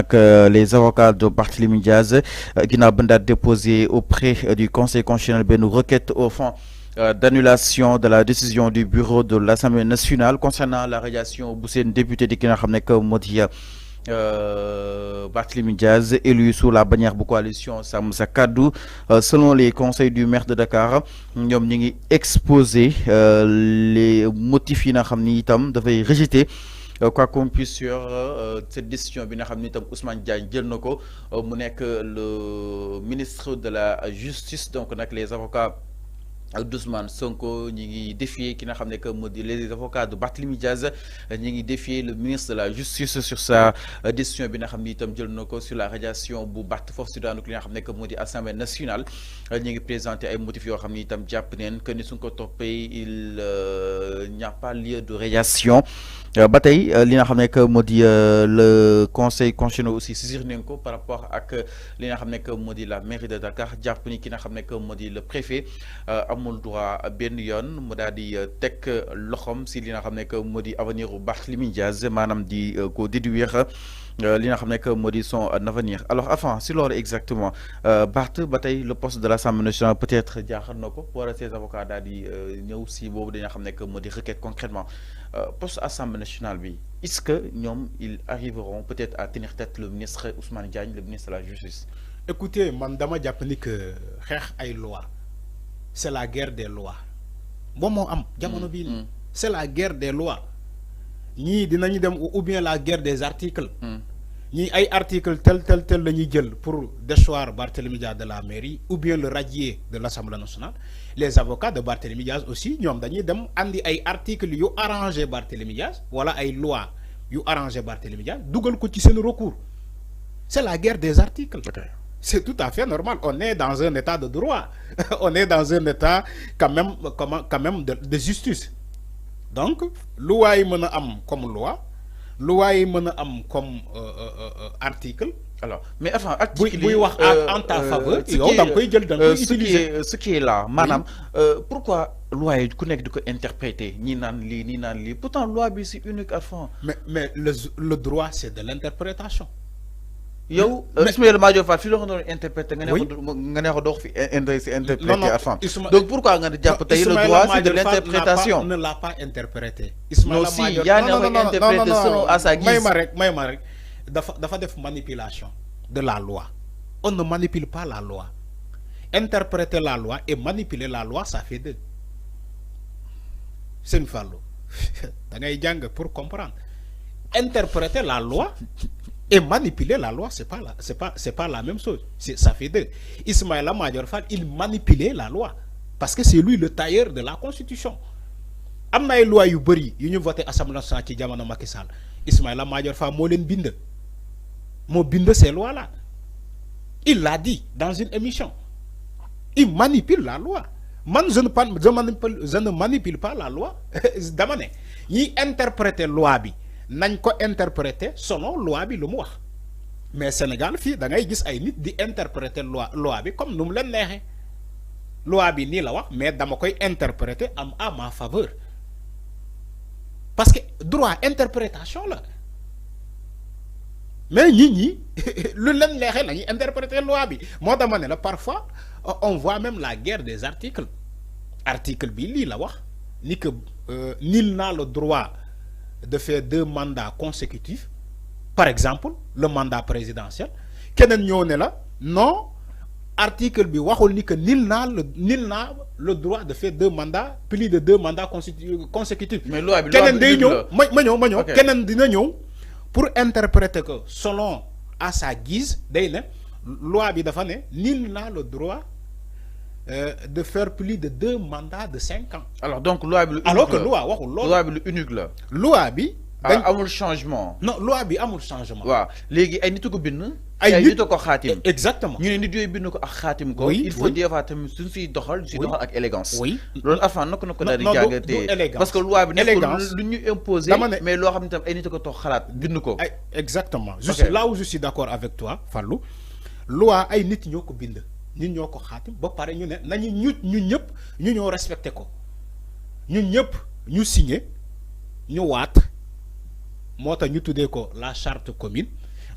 Les avocats de Barthélémy Diaz qui n'a pas déposé auprès du Conseil constitutionnel une requête au fond d'annulation de la décision du bureau de l'Assemblée nationale concernant la radiation bu seen député di ki nga xam ne que moo di Barthélémy Diaz élu sous la bannière bu coalition Sàmm Sa Kàddu selon les conseils du maire de Dakar ñoom ñi ngi exposé les motifs yi nga xam ni itam dafay rejeter quoi qu'on puisse sur cette décision bi nga xam ni itam Ousmane Diagne jël na ko mu nekk le ministre de la justice donc nag les avocats d'Ousmane Sonko ñi ngi défier ki nga xam ne que moo di les avocats de Barthélémy Diaz ñi ngi défier le ministre de la justice sur sa décision bi nga xam ni itam jël na ko sur la radiation bu Barth foofu si daanu ki nga xam ne que moo di assemblée nationale ñi ngi présenté ay motifs yoo xam ni itam jàpp neen que ni suñ ko toppee il n'y a pas lieu de radiation ba tey li nga xam ne que moo di le conseil constitutionnel aussi saisir nañ ko par rapport ak li nga xam ne que moo di la mairie de Dakar jàpp ni ki nga xam ne que moo di le préfet amul droit benn yoon mu daal di teg loxoom si li nga xam ne que moo di avenir u Barthélémy Diaz maanaam di ko déduire li nga xam ne que moo di son avenir alors avant si loolu exactement Barth ba tey le poste de l'Assemblée nationale peut-être jaaxal na ko wala ses avocats daal di ñëw si boobu dañoo xam ne que moo di requête concrètement poste Assemblée nationale bi est-ce que ñoom ils arriveront peut-être à tenir tête le ministre Ousmane Diagne le ministre de la justice. Écoutez man dama jàpp ni que xeex ay loi c'est la guerre des lois bon moo am jamono bii c'est la guerre des lois ñii dinañu dem ou bien la guerre des articles ñii ay articles tel la ñuy jël pour déchoir Barthélémy Diaz de la mairie ou bien le radier de l'Assemblée nationale. Les avocats de Barthélémy Diaz aussi ñoom dañuy dem andi ay articles yu arrangé Barthélémy Diaz wala ay lois yu arrangé Barthélémy Diaz dugal ko ci seen recours. C'est la guerre des articles. Okay. C'est tout à fait normal. On est dans un état de droit. On est dans un état quand même de justice. Donc, loi yi mën a am comme loi yi mën a am comme article. Alors, mais enfin, article buy wax en ta faveur. yow da nga koy jël da nga koy utiliser ce qui est là maanaam pourquoi loi yi ku nekk di ko interpréter ñi naan lii pourtant loi bi c'est unique à fond. mais le droit c'est de l'interprétation. yow Ismaïla Madior Fall fii la ko doon interprété nga ne ko doo ko fi interprété à fond donc pourquoi nga jàpp tey le droit c'est de l'interprétation ne l'a pas interprété. Ismaïla Madior Fall non interprété selon à sa guise. may ma rek dafa def manipulation de la loi. On ne manipule pas la loi. Interpréter la loi et manipuler la loi ça fait deux. Sëñ Fallou da ngay jàng pour comprendre. Interpréter la loi et manipuler la loi, c'est pas la même chose. Ça fait deux. Ismaïla Madior Fall, il manipulait la loi. Parce que c'est lui le tailleur de la Constitution. Am na ay loi yu bëri yu ñu voté Assemblée nationale ci jamono Macky Sall. Ismaïla Madior Fall moo leen bind. Moo bind ces lois-là. Il l'a dit dans une émission. Il manipule la loi. Man, je ne manipule pas la loi. Dama ne ñi interpréter loi bi. Nañ ko interpréter selon loi bi lu mu wax mais Sénégal fii da ngay gis ay nit di interpréter loi bi comme nu mu leen neexee loi bi nii la wax mais dama koy interpréter à ma faveur parce que droit interprétation la mais nit ñi lu leen neexee la ñuy interpréter loi bi moo dama ne la parfois on voit même la guerre des articles article bi lii la wax ni que nul n'a le droit de faire 2 mandats consécutifs par exemple le mandat présidentiel keneen ñëw ne la non article bi waxul ni que nul n'a le droit de faire plus de 2 mandats consécutifs. mais loi bi keneen day ñëw ma ñëw keneen dina ñëw pour interpréter que selon à sa guise day ne loi bi dafa ne nul n'a le droit de faire plus de 2 mandats de 5 ans. Alors donc loi bi alors que loi waxul loolu. loi bi lu unique la. loi bi. amul changement. non loi bi amul changement. waaw léegi ay nit ko bind. ay nit ko xaatim. exactement ñu ne nit yooyu bind ko ak xaatim ko. oui il faut des fois tamit suñ siy doxal. ak élégance. oui loolu afan na ko daal di jàngatee. parce que loi bi nekkul lu ñu imposer. mais loo xam ne tam ay nit ko toog xalaat bind ko. exactement là où je suis d'accord avec toi Fallou loi ay nit ñoo ko bind. ñun ñoo ko xaatim ba pare ñu ne nañu ñun ñëpp ñu ñoo respecté ko ñun ñëpp ñu signé ñu waat moo tax ñu tuddee ko la charte commune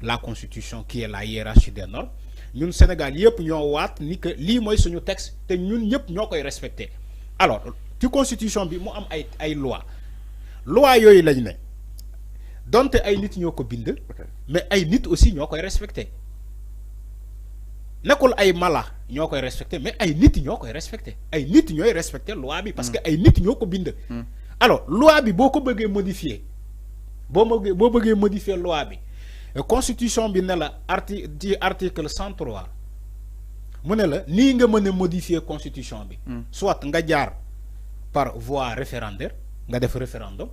la constitution qui est la hiérarchie des normes ñun Sénégal yëpp ñoo waat ni que lii mooy suñu texte te ñun ñëpp ñoo koy respecté alors ci constitution bi mu am ay loi yooyu lañ ne donte ay nit ñoo ko bind mais ay nit aussi ñoo koy respecté nekkul ay mala ñoo koy respecté mais ay nit ñoo koy respecté ay nit ñooy respecté loi bi parce que ay nit ñoo ko bind alors loi bi boo ko bëggee modifier boo bëggee modifier loi bi constitution bi ne la article 103 mu ne la nii nga mën a modifier constitution bi soit nga jaar par voie référendaire nga def référendum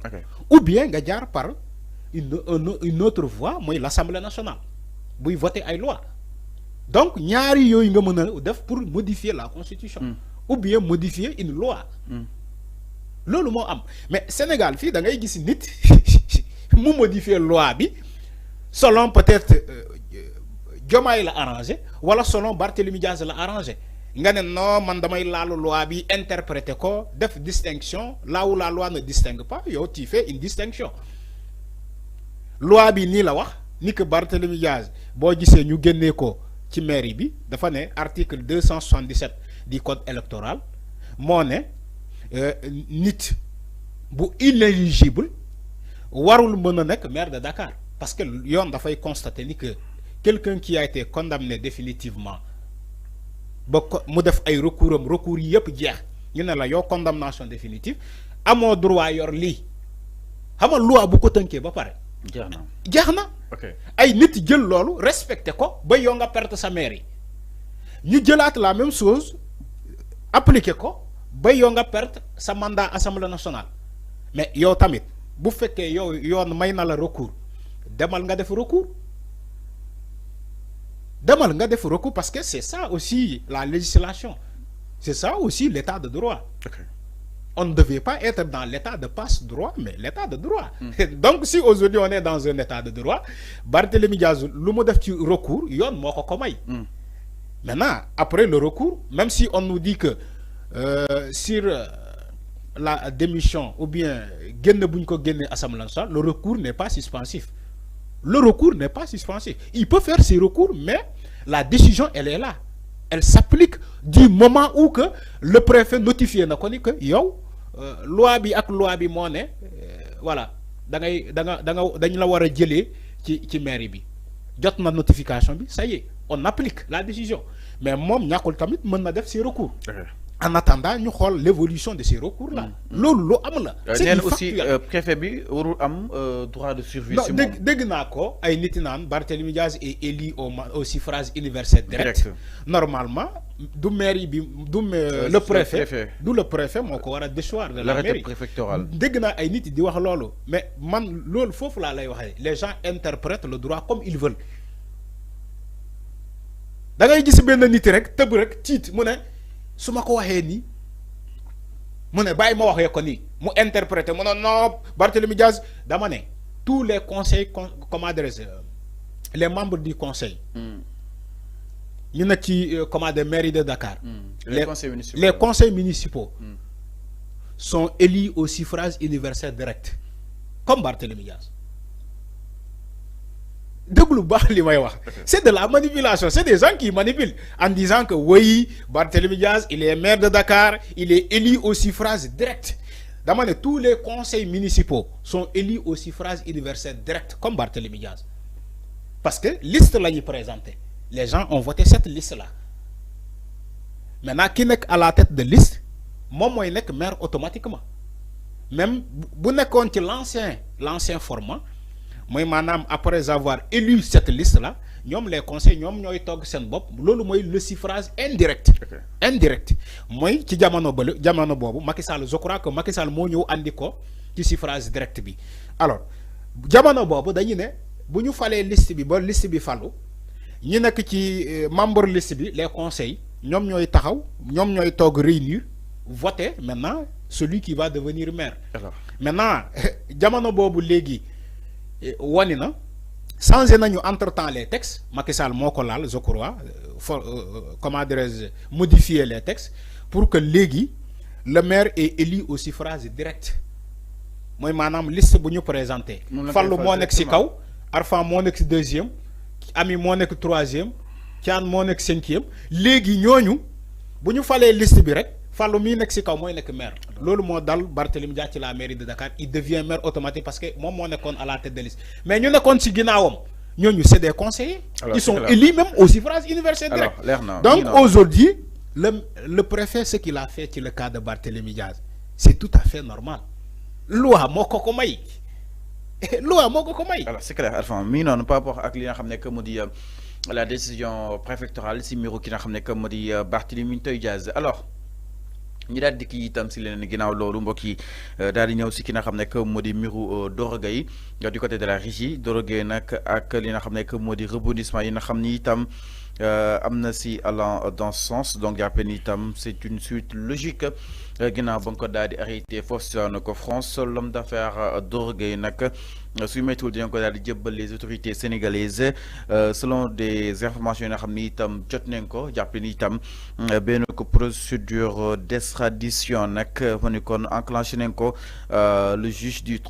ou bien nga jaar par une autre voie mooy l'Assemblée nationale buy voter ay loi donc ñaari yooyu nga mën a def pour modifier la constitution ou bien modifier une loi loolu moo am mais Sénégal fii da ngay gis nit mu modifier loi bi selon peut-être Diomaye la arrangé wala selon Barthélémy Diaz la arrangé nga ne non man damay laalu loi bi interpréter ko def distinction là où la loi ne distingue pas yow tu fais une distinction loi bi nii la wax ni que Barthélémy Diaz boo gisee ñu génnee ko ci mairie bi dafa ne article 277 du code électoral moo ne nit bu inéligible warul mën a nekk maire de Dakar parce que yoon dafay constater ni que quelqu'un qui a été condamné définitivement ba mu def ay recours yi yëpp jeex ñu ne la yow condamnation définitive amoo droit yor lii xam nga loi bu ko tënkee ba pare jeex na ay nit jël loolu respecté ko ba yow nga perte sa mairie ñu jëlaat la même chose appliqué ko ba yow nga perte sa mandat assemblée nationale mais yow tamit bu fekkee yow yoon may na la recours demal nga def recours parce que c'est ça aussi la législation c'est ça aussi l'état de droit on ne devait pas être dans l'état de passe-droit mais l'état de droit donc si aujourd'hui on est dans un état de droit Barthélémy Diaz lu mu def ci recours yoon moo ko may maintenant après le recours même si on nous dit que sur la démission ou bien génn bu ñu ko génne assemblée nationale le recours n'est pas suspensif il peut faire ses recours mais la décision elle est là elle s'applique du moment où que le préfet notifié na ko ni que yow loi bi moo ne voilà dañ la war a jëlee ci mairie bi jot na notification bi ça y est on applique la décision mais moom ñàkkul tamit mën na def ses recours en attendant ñu xool l'évolution de ces recours là loolu lu am la c'est aussi préfet bi warul am droit de survie si moom dégg naa ko ay nit naan Barthélémy Diaz est élu au suffrage universel direct normalement du mairie bi du le préfet moo ko war a déchoir de la mairie préfectorale dégg naa ay nit di wax loolu mais man loolu foofu laa lay waxee les gens interprètent le droit comme ils veulent da ngay gis benn nit rek tëb rek tiit mu ne su ma ko waxee nii mu ne bàyyi ma waxee ko nii mu interpréter mu ne non Barthélémy Diaz dama ne tous les conseils comment dirais-je les membres du conseil ñu nekk ci comment de mairie de Dakar les conseils municipaux sont élus au suffrage universel direct comme Barthélémy Diaz déglu baax li may wax c'est de la manipulation c'est des gens qui manipulent en disant que oui Barthélémy Diaz il est maire de Dakar il est élu au suffrage direct dama ne tous les conseils municipaux sont élus au suffrage universel direct comme Barthélémy Diaz parce que liste la ñuy présenté les gens ont voté cette liste là maintenant ki nekk à la tête de liste moom mooy nekk maire automatiquement même bu nekkoon ci l'ancien format mooy maanaam après avoir élu cette liste là ñoom les conseils ñoom ñooy togg seen bopp loolu mooy le suffrage indirect mooy ci jamono boobu Macky Sall je crois que Macky Sall moo ñëw andi ko ci suffrage direct bi alors jamono boobu dañu ne bu ñu falee liste bi ba liste bi falu ñi nekk ci membre liste bi les conseils ñoom ñooy taxaw ñoom ñooy togg réunir voter maintenant celui qui va devenir maire maintenant jamono boobu léegi wani na changé nañu entre temps les textes Macky Sall moo ko laal je crois comment dirais-je modifier les textes pour que léegi le maire est élu au suffrage direct mooy maanaam liste bu ñu présenté Fallou moo nekk ci kaw Arfan moo nekk ci deuxième Ami moo nekk 3e Thian moo nekk 5e léegi ñooñu bu ñu falee liste bi rek Fallou mii nekk si kaw mooy nekk maire loolu moo dal Barthélémy Dias ci la mairie de Dakar il devient maire automatique parce que moom moo nekkoon à la tête de liste mais ñu nekkoon si ginnaawam ñooñu c'est des conseillers. Alors, ils sont élus même au suffrage universel direct. Donc aujourd'hui le préfet ce qu'il a fait ci le cas de Barthélémy Dias c'est tout à fait normal loi moo ko may loi moo ko may. Alors c'est clair Alpha mi noonu par rapport ak li nga xam ne que mu di la décision préfectorale si mbiru ki nga xam ne que mu di Barthélémy Dias alors ñu daal di kii itam si leneen ginnaaw loolu mbokk yi daal di ñëw si ki nga xam ne que moo di mbiru Doro Gueye du côté de la régie Doro Gueye nag ak li nga xam ne que moo di rebondissement yi nga xam ni itam am na si allant dans ce sens donc jàppe ni itam c'est une suite logique ginnaaw ba nga ko daal di arrêté foofu na ko France l'homme d'affaires Doro Gueye nag suy méttiwul dinañ ko daal di jëbbal les autorités sénégalaises selon des informations yi nga xam ni itam jot nañ ko jàppe ni itam benn ko procédure d'extradition nag ma ni kon enclenché nañ ko le juge du